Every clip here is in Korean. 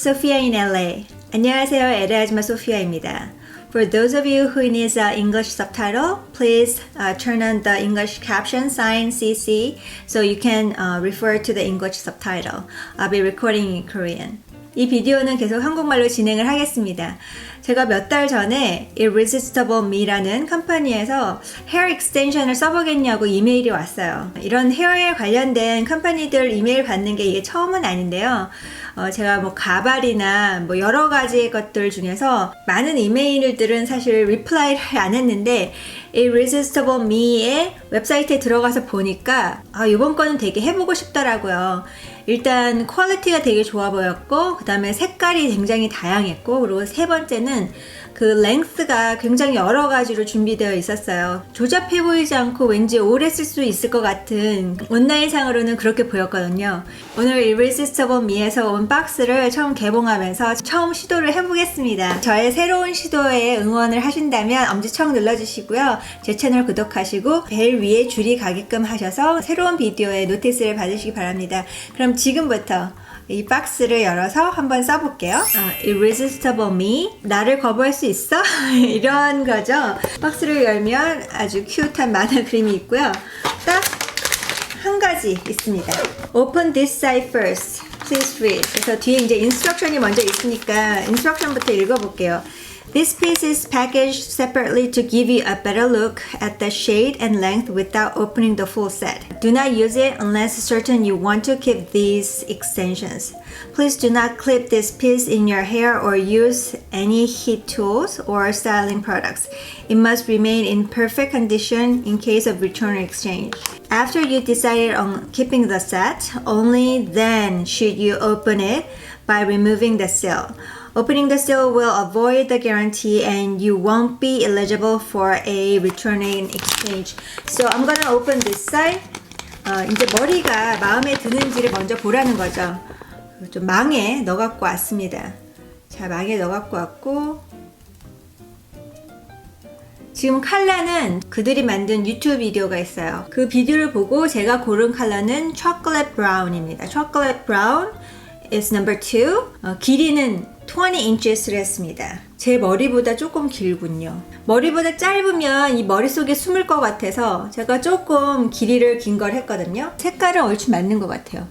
Sophia in LA. 안녕하세요, LA 아줌마 소피아입니다. For those of you who need an English subtitle, please turn on the English caption sign CC so you can refer to the English subtitle. I'll be recording in Korean. 이 비디오는 계속 한국말로 진행을 하겠습니다. 제가 몇 달 전에 Irresistible Me라는 컴퍼니에서 헤어 익스텐션을 써보겠냐고 이메일이 왔어요. 이런 헤어에 관련된 컴퍼니들 이메일 받는 게 이게 처음은 아닌데요. 제가 뭐 가발이나 뭐 여러 가지 것들 중에서 많은 이메일들은 사실 리플라이를 안 했는데 Irresistible Me의 웹사이트에 들어가서 보니까 이번 거는 되게 해보고 싶더라고요. 일단 퀄리티가 되게 좋아 보였고, 그 다음에 색깔이 굉장히 다양했고, 그리고 세 번째는 그 랭스가 굉장히 여러 가지로 준비되어 있었어요. 조잡해 보이지 않고 왠지 오래 쓸 수 있을 것 같은, 온라인상으로는 그렇게 보였거든요. 오늘 Irresistible Me에서 온 박스를 처음 개봉하면서 처음 시도를 해보겠습니다. 저의 새로운 시도에 응원을 하신다면 엄지척 눌러주시고요. 제 채널 구독하시고 벨 위에 줄이 가게끔 하셔서 새로운 비디오의 노티스를 받으시기 바랍니다. 그럼 지금부터 이 박스를 열어서 한번 써볼게요. Irresistible Me, 나를 거부할 수 있어? 이런 거죠. 박스를 열면 아주 큐트한 만화 그림이 있고요. 딱 한 가지 있습니다. Open this side first. Please read. 그래서 뒤에 이제 인스트럭션이 먼저 있으니까 인스트럭션부터 읽어볼게요. This piece is packaged separately to give you a better look at the shade and length without opening the full set. Do not use it unless certain you want to keep these extensions. Please do not clip this piece in your hair or use any heat tools or styling products. It must remain in perfect condition in case of return or exchange. After you decided on keeping the set, only then should you open it by removing the seal. Opening the seal will avoid the guarantee and you won't be eligible for a return and exchange. So I'm gonna open this side. 이제 머리가 마음에 드는지를 먼저 보라는 거죠. 좀 망에 넣어갖고 왔습니다. 자, 망에 넣어갖고 왔고, 지금 컬러는 그들이 만든 유튜브 비디오가 있어요. 그 비디오를 보고 제가 고른 컬러는 초콜릿 브라운입니다. 초콜릿 브라운 is number 2. 길이는 20 inches를 했습니다. 제 머리보다 조금 길군요. 머리보다 짧으면 이 머릿속에 숨을 것 같아서 제가 조금 길이를 긴 걸 했거든요. 색깔은 얼추 맞는 것 같아요.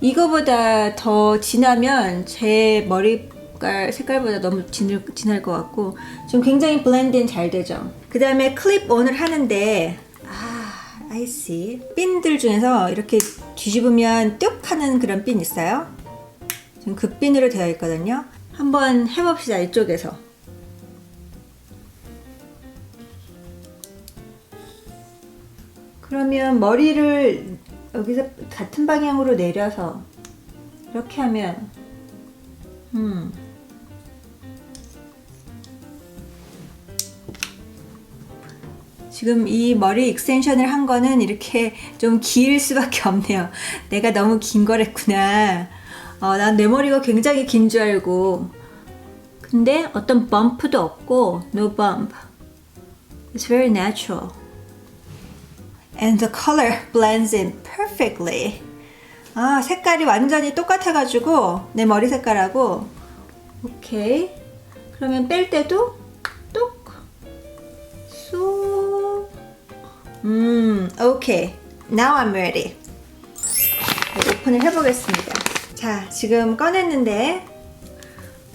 이거보다 더 진하면 제 머리 색깔보다 너무 진할 것 같고, 지금 굉장히 블렌딩 잘 되죠. 그 다음에 클립 온을 하는데, I see. 핀들 중에서 이렇게 뒤집으면 뚝 하는 그런 핀 있어요. 지금 그 핀으로 되어 있거든요. 한번 해봅시다. 이쪽에서. 그러면 머리를 여기서 같은 방향으로 내려서 이렇게 하면 지금 이 머리 익스텐션을 한 거는 이렇게 좀 길 수밖에 없네요. 내가 너무 긴 거랬구나. 난 내 머리가 굉장히 긴 줄 알고. 근데 어떤 범프도 없고 no bump. It's very natural. And the color blends in perfectly. 색깔이 완전히 똑같아가지고 내 머리 색깔하고. 오케이. 그러면 뺄 때도 똑. 쏙. 오케이. Now I'm ready. 오픈을 해보겠습니다. 자, 지금 꺼냈는데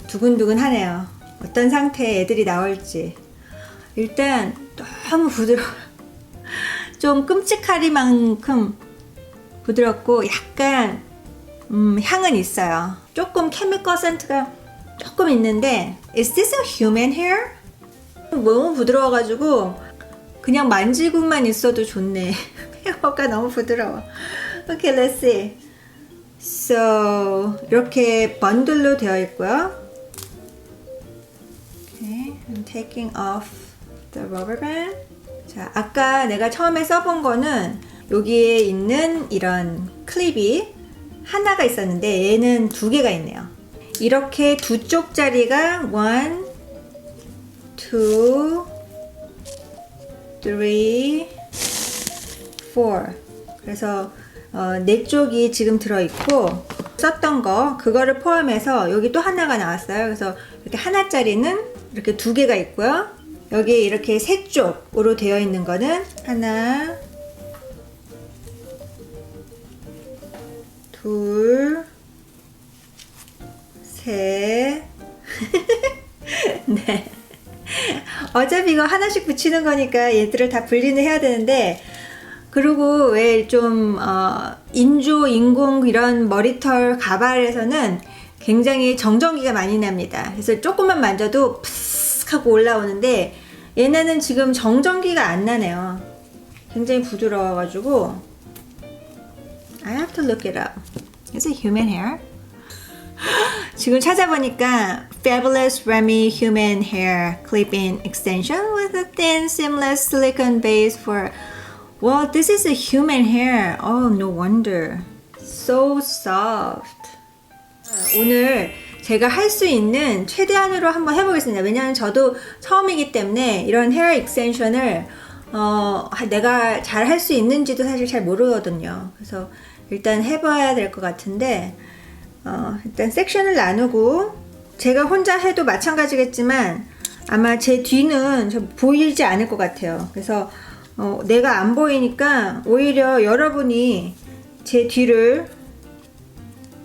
두근두근 하네요. 어떤 상태의 애들이 나올지. 일단 너무 부드러워. 좀 끔찍하리만큼 부드럽고 약간 향은 있어요. 조금 케미컬 센트가 조금 있는데, Is this a human hair? 너무 부드러워가지고 그냥 만지고만 있어도 좋네. 헤어가 너무 부드러워. Okay, let's see. So 이렇게 번들로 되어 있고요. Okay, I'm taking off the rubber band. 자, 아까 내가 처음에 써본 거는 여기에 있는 이런 클립이 하나가 있었는데 얘는 두 개가 있네요. 이렇게 두 쪽짜리가 1, 2, 3, 4. 그래서 네 쪽이 지금 들어있고, 썼던 거 그거를 포함해서 여기 또 하나가 나왔어요. 그래서 이렇게 하나짜리는 이렇게 두 개가 있고요. 여기 이렇게 세 쪽으로 되어 있는 거는 하나, 둘, 셋. 네. 어차피 이거 하나씩 붙이는 거니까 얘들을 다 분리는 해야 되는데, 그리고 왜 좀 인조, 인공 이런 머리털 가발에서는 굉장히 정전기가 많이 납니다. 그래서 조금만 만져도 푸스 하고 올라오는데 얘네는 지금 정전기가 안 나네요. 굉장히 부드러워가지고 I have to look it up. Is it human hair? 지금 찾아보니까 Fabulous Remy Human Hair Clip-in Extension with a thin seamless silicone base for Well, this is a human hair. Oh, no wonder. So soft. 오늘 제가 할 수 있는 최대한으로 한번 해보겠습니다. 왜냐하면 저도 처음이기 때문에 이런 헤어 익스텐션을 내가 잘 할 수 있는지도 사실 잘 모르거든요. 그래서 일단 해봐야 될 것 같은데 일단 섹션을 나누고 제가 혼자 해도 마찬가지겠지만 아마 제 뒤는 보이지 않을 것 같아요. 그래서 내가 안 보이니까 오히려 여러분이 제 뒤를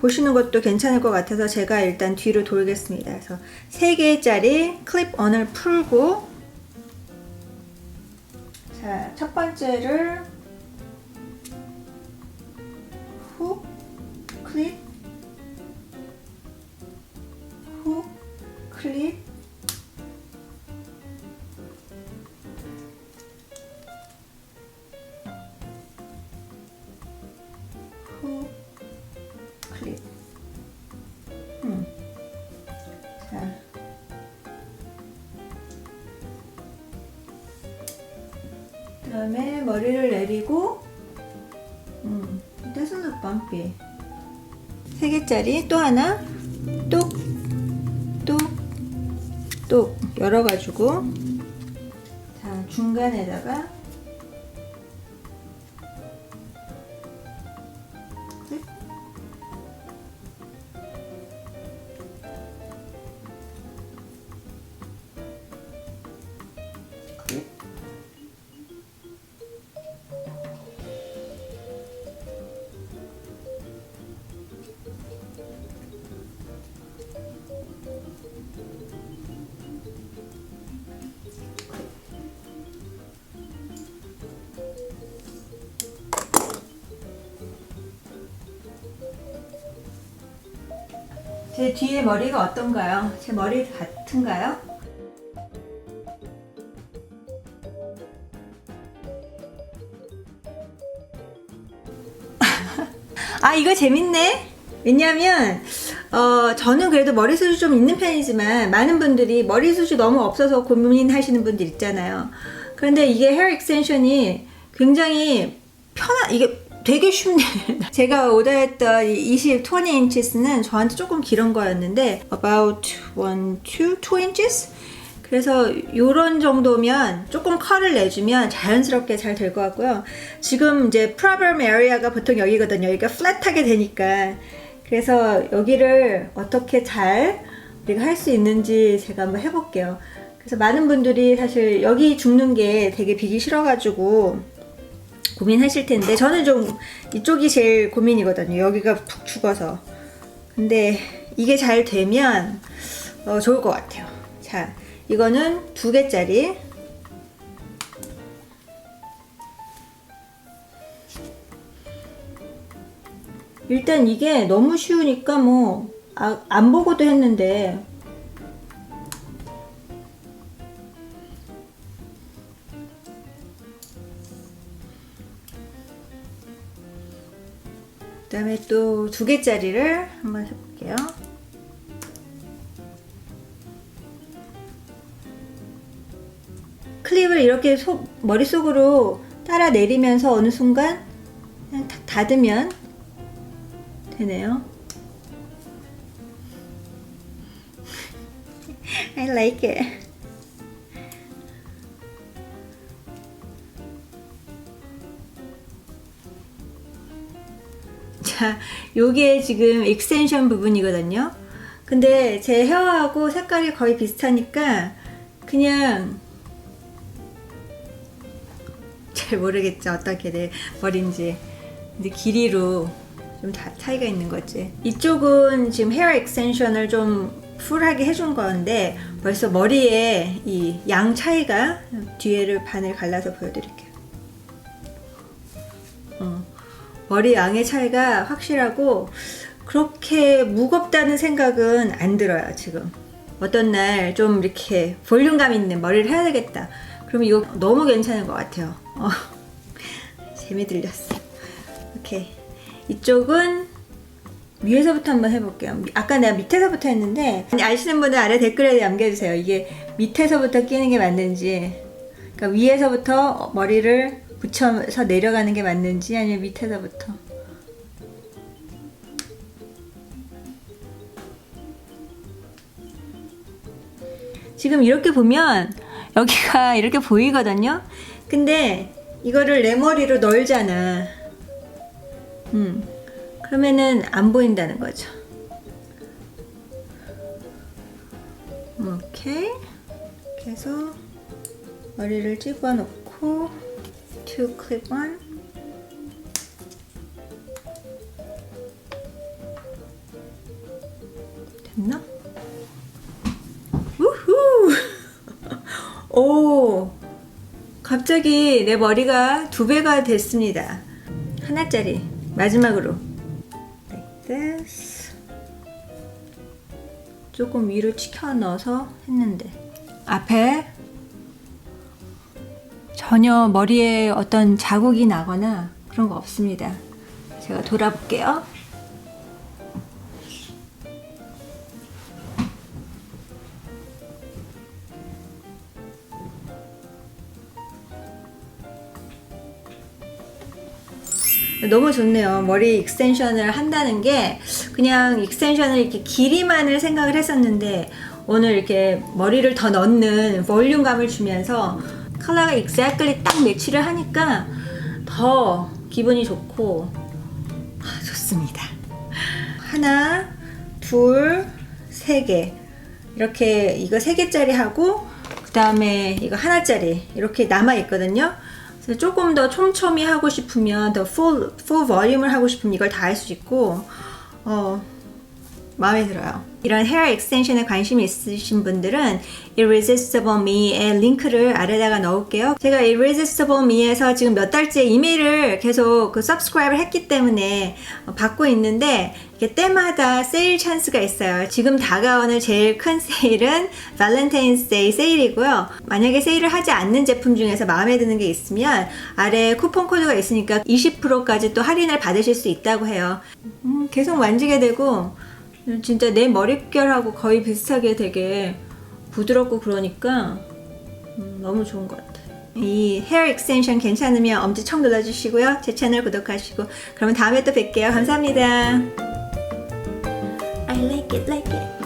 보시는 것도 괜찮을 것 같아서 제가 일단 뒤로 돌겠습니다. 그래서 3개짜리 클립온을 풀고 자, 첫 번째를 훅 클립 훅 클립 훅 클립 자 그 다음에 머리를 내리고 It doesn't look bumpy 3개짜리 또 하나 똑 열어가지고 자 중간에다가 제 뒤에 머리가 어떤가요? 제 머리 같은가요? 아 이거 재밌네. 왜냐면 저는 그래도 머리숱이 좀 있는 편이지만 많은 분들이 머리숱이 너무 없어서 고민하시는 분들 있잖아요. 그런데 이게 헤어 익스텐션이 굉장히 이게 되게 쉽네. 제가 오더했던 20 inches는 저한테 조금 길은 거였는데 about 2 inches? 그래서 요런 정도면 조금 컬을 내주면 자연스럽게 잘 될 것 같고요. 지금 이제 problem area가 보통 여기거든요. 여기가 flat하게 되니까. 그래서 여기를 어떻게 잘 우리가 할 수 있는지 제가 한번 해볼게요. 그래서 많은 분들이 사실 여기 죽는 게 되게 비기 싫어가지고 고민하실 텐데 저는 좀 이쪽이 제일 고민이거든요. 여기가 푹 죽어서. 근데 이게 잘 되면 좋을 것 같아요. 자, 이거는 2개짜리 일단 이게 너무 쉬우니까 뭐 안 보고도 했는데 그 다음에 또 2개짜리를 한번 해볼게요. 클립을 이렇게 머릿속으로 따라 내리면서 어느 순간 그냥 탁 닫으면 되네요. I like it. 자, 요게 지금 익스텐션 부분이거든요. 근데 제 헤어하고 색깔이 거의 비슷하니까 그냥 잘 모르겠죠, 어떻게 내 머리인지. 근데 길이로 좀 차이가 있는 거지. 이쪽은 지금 헤어 익스텐션을 좀 풀하게 해준 건데 벌써 머리에 이 양 차이가, 뒤에를 반을 갈라서 보여드릴게요. 머리 양의 차이가 확실하고 그렇게 무겁다는 생각은 안 들어요. 지금 어떤 날 좀 이렇게 볼륨감 있는 머리를 해야 되겠다 그러면 이거 너무 괜찮은 것 같아요. 재미 들렸어. 오케이, 이쪽은 위에서부터 한번 해볼게요. 아까 내가 밑에서부터 했는데 아시는 분들 아래 댓글에 남겨주세요. 이게 밑에서부터 끼는 게 맞는지, 그러니까 위에서부터 머리를 붙여서 내려가는 게 맞는지 아니면 밑에서부터. 지금 이렇게 보면 여기가 이렇게 보이거든요. 근데 이거를 내 머리로 널잖아. 그러면은 안 보인다는 거죠. 오케이. 이렇게 해서 머리를 집어 넣고 to clip on. 됐나? 우후! 오! 갑자기 내 머리가 2배가 됐습니다. 하나짜리 마지막으로 like this. 조금 위로 치켜 넣어서 했는데 앞에 전혀 머리에 어떤 자국이 나거나 그런 거 없습니다. 제가 돌아볼게요. 너무 좋네요. 머리 익스텐션을 한다는 게 그냥 익스텐션을 이렇게 길이만을 생각을 했었는데 오늘 이렇게 머리를 더 넣는 볼륨감을 주면서 컬러가 exactly 딱 매치를 하니까 더 기분이 좋고 좋습니다. 하나, 둘, 세 개. 이렇게 이거 3개짜리 하고 그 다음에 이거 하나짜리 이렇게 남아 있거든요. 조금 더 촘촘히 하고 싶으면 더 full volume을 하고 싶으면 이걸 다 할 수 있고 마음에 들어요. 이런 헤어 익스텐션에 관심이 있으신 분들은 Irresistible Me의 링크를 아래다가 넣을게요. 제가 Irresistible Me에서 지금 몇 달째 이메일을 계속 subscribe를 했기 때문에 받고 있는데 이게 때마다 세일 찬스가 있어요. 지금 다가오는 제일 큰 세일은 발렌타인스데이 세일이고요. 만약에 세일을 하지 않는 제품 중에서 마음에 드는 게 있으면 아래 쿠폰 코드가 있으니까 20%까지 또 할인을 받으실 수 있다고 해요. 계속 만지게 되고 진짜 내 머릿결하고 거의 비슷하게 되게 부드럽고 그러니까 너무 좋은 것 같아요. 이 헤어 익스텐션 괜찮으면 엄지척 눌러주시고요. 제 채널 구독하시고 그러면 다음에 또 뵐게요. 감사합니다. I like it, like it.